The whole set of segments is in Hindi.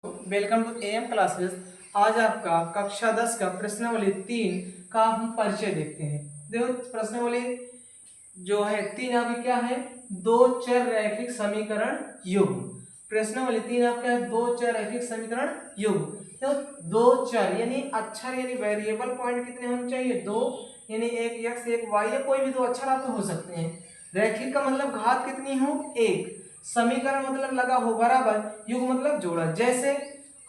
Welcome to M classes. आज आपका कक्षा 10 का प्रश्नावली 3 का हम परिचय देखते हैं। देखो प्रश्नावली जो है 3 आपकी क्या है, दो चर रैखिक समीकरण युग्म। प्रश्नावली 3 आपका है दो चर रैखिक समीकरण युग्म। तो दो चर यानी अक्षर यानी वेरिएबल पॉइंट कितने होने चाहिए, दो, यानी एक एक्स एक वाई या कोई भी दो अक्षर आपके हो सकते हैं। रैखिक का मतलब घात कितनी हो, एक। समीकरण मतलब लगा हो बराबर, युग्म मतलब जोड़ा। जैसे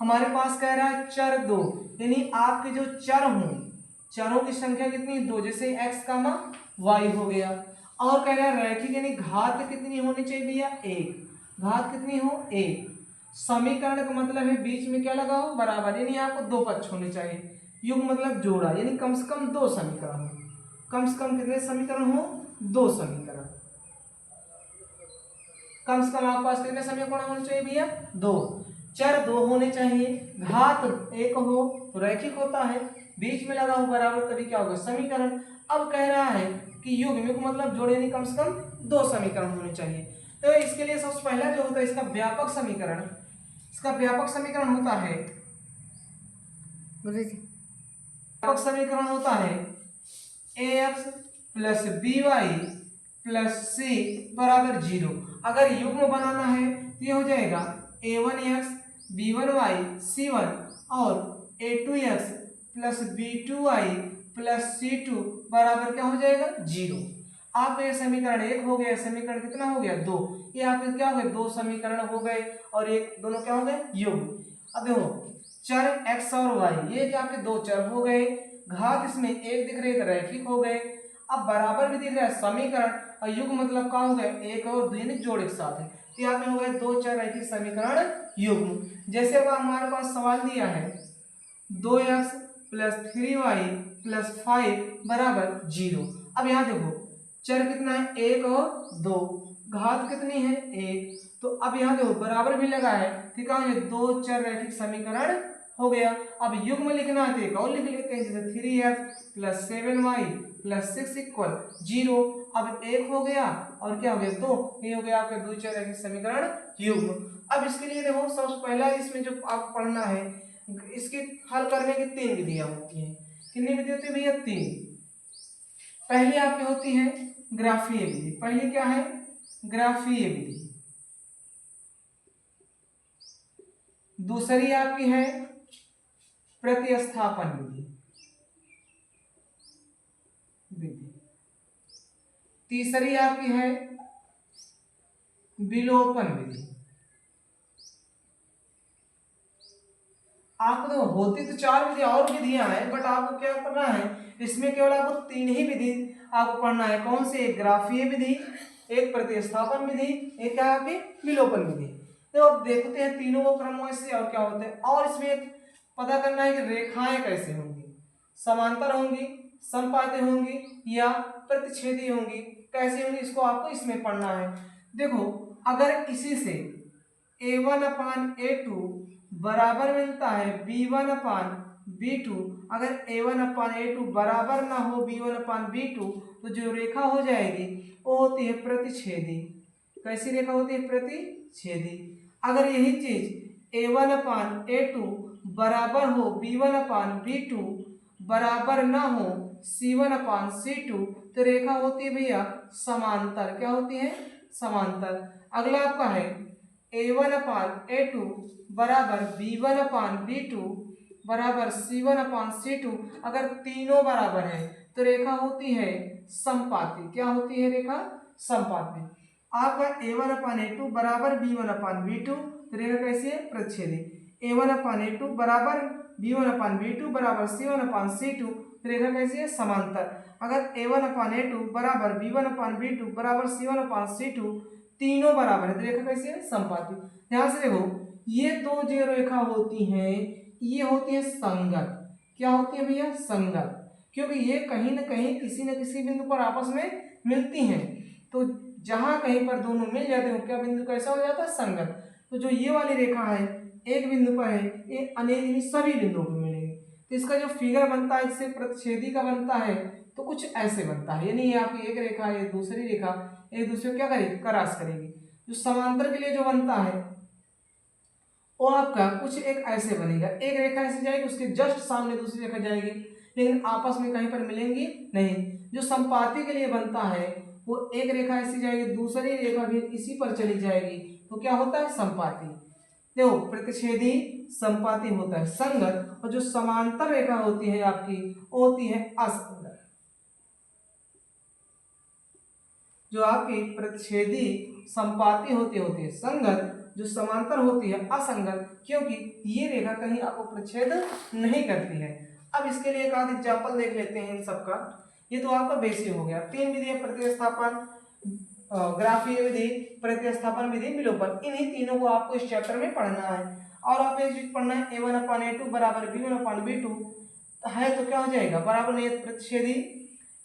हमारे पास कह रहा है चर दो, यानी आपके जो चर हों, चरों की संख्या कितनी, दो, जैसे x कामा y हो गया। और कह रहा है रैखिक यानी घात कितनी होनी चाहिए भैया, एक। घात कितनी हो, एक। समीकरण का मतलब है बीच में क्या लगा हो, बराबर, यानी आपको दो पक्ष होने चाहिए। युग्म मतलब जोड़ा, यानी कम से कम दो समीकरण हो। कम से कम कितने समीकरण हो, दो समीकरण। कम से कम आपके पास कितने समीकरण होने चाहिए भैया, दो। चर दो होने चाहिए, घात एक हो तो रैखिक होता है, बीच में लगा हो बराबर तभी क्या होगा, समीकरण। अब कह रहा है कि युग्म, युग्म मतलब जोड़े, यानी कम से कम दो समीकरण होने चाहिए। तो इसके लिए सबसे पहला जो होता है इसका व्यापक समीकरण, इसका व्यापक समीकरण होता है, व्यापक समीकरण होता है ax plus b y plus c बराबर 0। अगर युग्म बनाना है तो ये हो जाएगा a1x b1y c1 और a2x plus b2y plus c2 बराबर क्या हो जाएगा, 0। आप ये समीकरण एक हो गया, समीकरण कितना हो गया, दो। ये आपके क्या हो गए, दो समीकरण हो गए और एक दोनों क्या हो गए, युग्म। अब देखो चर x और y ये क्या आपके दो चर हो गए, घात इसमें एक दिख रही है तो रैखिक हो गए। अब बराबर भी दिख रहा है समीकरण, और युग्म मतलब क्या हो गया, एक और दो यानी जोड़ एक साथ है। तो यहाँ पे हो गए दो चर रैखिक समीकरण युग्म। जैसे अब हमारे पास सवाल दिया है 2x प्लस 3y प्लस 5 बराबर 0। अब यहाँ देखो चर कितना है, एक और दो, घात कितनी है, एक। तो अब यहाँ देखो बराबर भी लगा है, ठीक है, ये दो चर रैखिक समीकरण हो गया। अब युग्म लिखना है तो एक और लिख लेते हैं, जैसे 3x plus 7y plus 6 equal 0। अब एक हो गया और क्या हो गया, दो। ये हो गया आपका दो चर रैखिक समीकरण युग्म। अब इसके लिए देखो सबसे पहला इसमें जो आपको पढ़ना है, इसके हल करने की तीन विधियां होती हैं। कितनी विधि होती है भैया, तीन। पहली आपकी होती है ग्राफीय विधि। पहली क्या है, ग्राफीय विधि। दूसरी आपकी है प्रतिस्थापन विधि। तीसरी आपकी है विलोपन विधि। आपको तो होती तो चार विधि और विधियां हैं, बट आपको क्या करना है, इसमें केवल आपको तीन ही विधि आपको पढ़ना है। कौन सी, एक ग्राफीय विधि, एक प्रतिस्थापन विधि, एक क्या आपकी विलोपन विधि। तो अब देखते हैं तीनों को क्रम से और क्या होते हैं। और इसमें पता करना है कि रेखाएं कैसे होंगी, समांतर होंगी, समपाती होंगी या प्रतिच्छेदी होंगी, कैसे होंगी, इसको आपको इसमें पढ़ना है। देखो अगर इसी से a1 अपान a2 बराबर मिलता है b1 अपान b2, अगर a1 अपान a2 बराबर ना हो b1 अपान b2, तो जो रेखा हो जाएगी वो होती है प्रतिच्छेदी। कैसी रेखा होती है, प्रतिच्छेदी। अगर यही चीज a1 अपान a2 बराबर हो b1 अपान b2 बराबर ना हो c1 अपान c2, तो रेखा होती है भैया समांतर। क्या होती है, समांतर। अगला आपका है a1 अपान a2 बराबर b1 अपान b2 बराबर c1 अपान c2, अगर तीनों बराबर है तो रेखा होती है समपाती। क्या होती है, रेखा समपाती। आपका a1 अपान a2 बराबर b1 अपान b2, तो रेखा कैसी है, प्रतिच्छेदी। a1 अपान a2 बराबर b1 अपान b2 बराबर c1 अपान c2, तो रेखा कैसी है, समांतर। अगर a1 अपान a2 बराबर b1 अपान b2 बराबर c1 अपान c2 तीनों बराबर है तो रेखा कैसी है, समपाती। ध्यान से देखो ये दो जो रेखा होती हैं ये होती है संगत। क्या होती है भैया, संगत, क्योंकि ये कहीं ना कहीं किसी न किसी बिंदु पर आपस में मिलती हैं। तो जहां कहीं पर दोनों मिल जाते हैं क्या बिंदु कैसा हो जाता है, संगत। तो जो ये वाली रेखा है एक बिंदु पर है, ये अनेक सभी बिंदुओं पर मिलेंगे। तो इसका जो फिगर बनता है इससे प्रतिच्छेदी का बनता है तो कुछ ऐसे बनता है, यानी ये आपकी एक रेखा ये दूसरी रेखा एक दूसरे को क्या करेगी, क्रॉस करेगी। जो समांतर के लिए जो बनता है वो आपका कुछ एक ऐसे बनेगा, एक रेखा ऐसे जाएगी, उसके जस्ट सामने दूसरी रेखा जाएगी, लेकिन आपस में कहीं पर मिलेंगी नहीं। जो संपाती के लिए बनता है वो एक रेखा ऐसी जाएगी, दूसरी रेखा भी इसी पर चली जाएगी, तो क्या होता है संपाती। देखो प्रतिच्छेदी संपाती होता है संगत, और जो समांतर रेखा होती है आपकी वो होती है असंगत। जो आपकी प्रतिच्छेदी संपाती होती है संगत, जो समांतर होती है असंगत, क्योंकि ये रेखा कहीं आपको प्रतिच्छेद नहीं करती है। अब इसके लिए एक आध एग्जाम्पल देख लेते हैं इन सबका। ये तो आपका बेसिक हो गया, तीन विधि है, प्रतिस्थापन, ग्राफीय विधि, प्रतिस्थापन विधि, विलोपन। इन्हीं तीनों को आपको इस चैप्टर में पढ़ना है। और आप एक चीज पढ़ना है, a1/a2 बराबर b1/b2 है, तो क्या हो जाएगा, बराबर नहीं है प्रतिच्छेदी।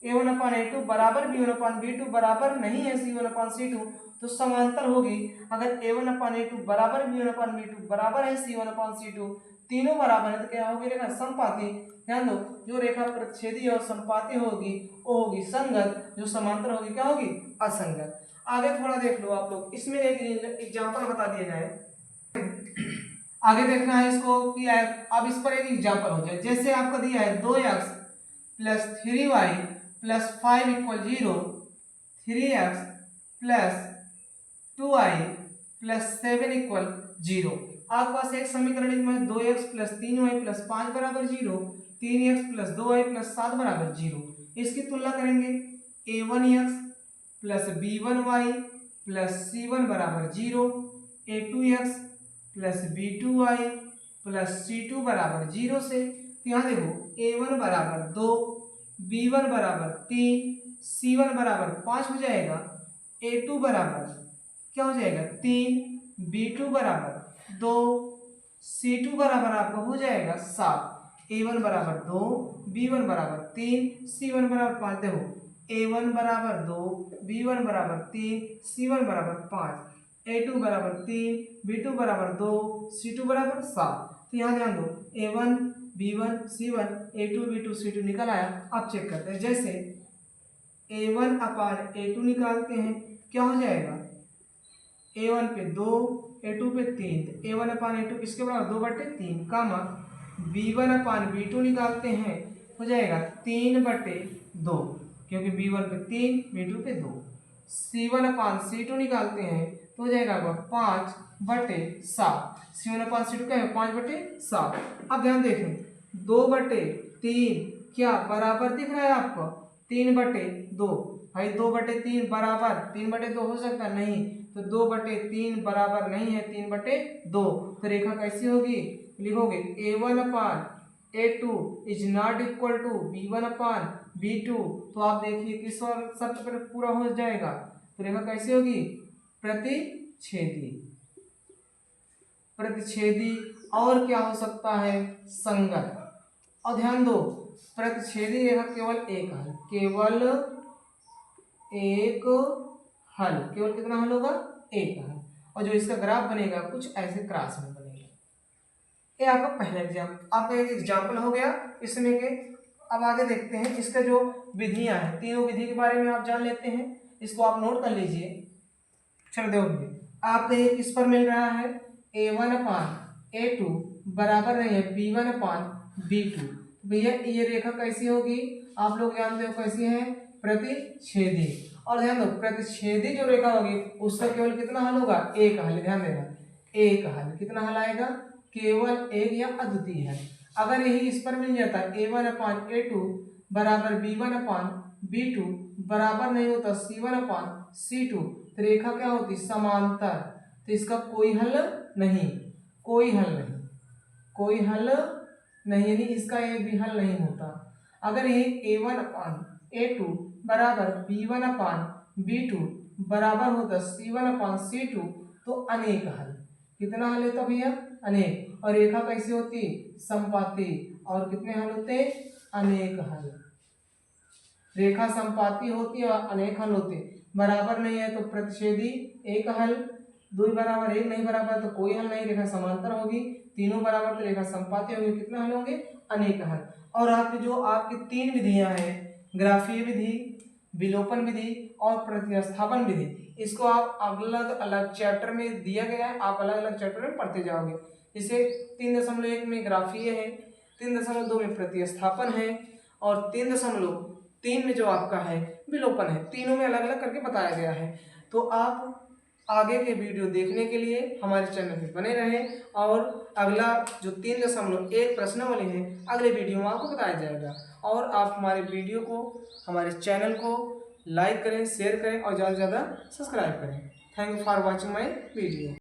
a1/a2 बराबर b1/b2 बराबर नहीं है c1/c2, तो समांतर होगी। अगर a1/a2 बराबर b1/b2 बराबर है c1/c2, तीनों बराबर है, तो क्या होगी रेखा संपाती। ध्यान दो, जो रेखा प्रतिच्छेदी और संपाती होगी वो होगी संगत, जो समांतर होगी क्या होगी असंगत। आगे थोड़ा देख लो आप लोग, इसमें एक एग्जांपल बता दिया जाए। आगे देखना है इसको कि अब इस पर एक एग्जांपल हो जाए। जैसे आपको दिया है 2x plus 3y plus 5 equal 0, 3x plus 2y plus 7 equal 0। आपके पास एक समीकरण में 2x प्लस 3y प्लस 5 बराबर 0, 3x प्लस 2y प्लस 7 बराबर 0। इसकी तुलना करेंगे, a1x plus b1y plus c1 बराबर 0, a2x plus b2y plus c2 बराबर 0 से। तो यहाँ देखो a1 बराबर 2, b1 बराबर 3, c1 बराबर 5 हो जाएगा, a2 बराबर क्या हो जाएगा 3, b2 बराबर 2, c2 बराबर आपका हो जाएगा 7। a1 बराबर 2, b1 बराबर 3, c1 बराबर 5। देखो a1 बराबर 2, b1 बराबर 3, c1 बराबर 5, a2 बराबर 3, b2 बराबर 2, c2 बराबर 7। तो यहाँ ध्यान दो, a1 b1 c1 a2 b2 c2 निकल आया। अब चेक करते हैं, जैसे a1/a2 निकालते हैं, क्या हो जाएगा, a1 पे 2, a2 पे 3, तो a1/a2 किसके बराबर 2/3 कामा, b1/b2 निकालते हैं, हो जाएगा 3/2, क्योंकि b1 पे 3 b2 पे 2। c1/c2 निकालते हैं तो हो जाएगा 5/7। c1/c2 क्या है 5/7। अब ध्यान देखें, 2/3 क्या बराबर दिख रहा है आपको, 3/2 भाई, 2/3 बराबर 3/2 हो सकता नहीं, तो 2/3 बराबर नहीं है 3/2, तो रेखा कैसी होगी, लिखोगे a1/a2 is not equal to b1/b2। तो आप देखिए किस शर्त पर पूरा हो जाएगा, तो रेखा कैसी होगी प्रतिच्छेदी। प्रतिच्छेदी और क्या हो सकता है संगत। और ध्यान दो, प्रतिच्छेदी रेखा केवल एक हल, केवल एक हल, केवल कितना हल होगा, एक हल। और जो इसका ग्राफ बनेगा कुछ ऐसे क्रॉस में बनेगा। ये आपका पहला एग्जाम्पल, आपका एक एग्जाम्पल हो गया इसमें के। अब आगे देखते हैं इसका जो विधियां हैं, तीनों विधि के बारे में आप जान लेते हैं, इसको आप नोट कर लीजिए। चल देखो आपको एक इस पर मिल रहा है a1/a2 बराबर नहीं है b1/b2। भैया ये रेखा कैसी होगी, आप लोग जानते हो कैसी है, प्रतिच्छेदी। और ध्यान दो, प्रतिच्छेदी जो रेखा होगी उसका केवल कितना हल होगा, एक हल। ध्यान देना, एक हल, कितना हल आएगा, केवल एक या अद्वितीय है। अगर यही इस पर मिल जाता है a1/a2 बराबर b1/b2 बराबर नहीं होता c1/c2, तो रेखा क्या होती, समांतर। तो इसका कोई हल नहीं, कोई हल नहीं, कोई हल नहीं, यानी इसका एक भी हल नहीं होता। अगर ये a1/a2 बराबर b1/b2 बराबर होता c1/c2, तो अनेक हल। कितना हल होता भैया, अनेक। और रेखा कैसी होती, संपाती। और कितने हल होते, अनेक हल। रेखा संपाती होती है और अनेक हल होते, बराबर नहीं है तो प्रतिच्छेदी एक हल, दो बराबर एक नहीं बराबर तो कोई हल नहीं, रेखा समांतर होगी, तीनों बराबर तो रेखा संपाती होगी, कितने हल होंगे, अनेक हल। और आपकी जो आपकी तीन विधियां हैं, ग्राफीय विधि, विलोपन विधि और प्रतिस्थापन विधि, इसको आप अलग अलग चैप्टर में दिया गया है, आप अलग अलग चैप्टर में पढ़ते जाओगे। इसे 3.1 में ग्राफीय है, 3.2 में प्रतिस्थापन है और 3.3 में जो आपका है विलोपन है। तीनों में अलग अलग करके बताया गया है। तो आप आगे के वीडियो देखने के लिए हमारे चैनल पे बने रहें और अगला जो 3.1 प्रश्नावली है अगले वीडियो में आपको बताया जाएगा। और आप हमारे वीडियो को, हमारे चैनल को लाइक करें, शेयर करें और ज़्यादा से ज़्यादा सब्सक्राइब करें। Thank you for watching my video.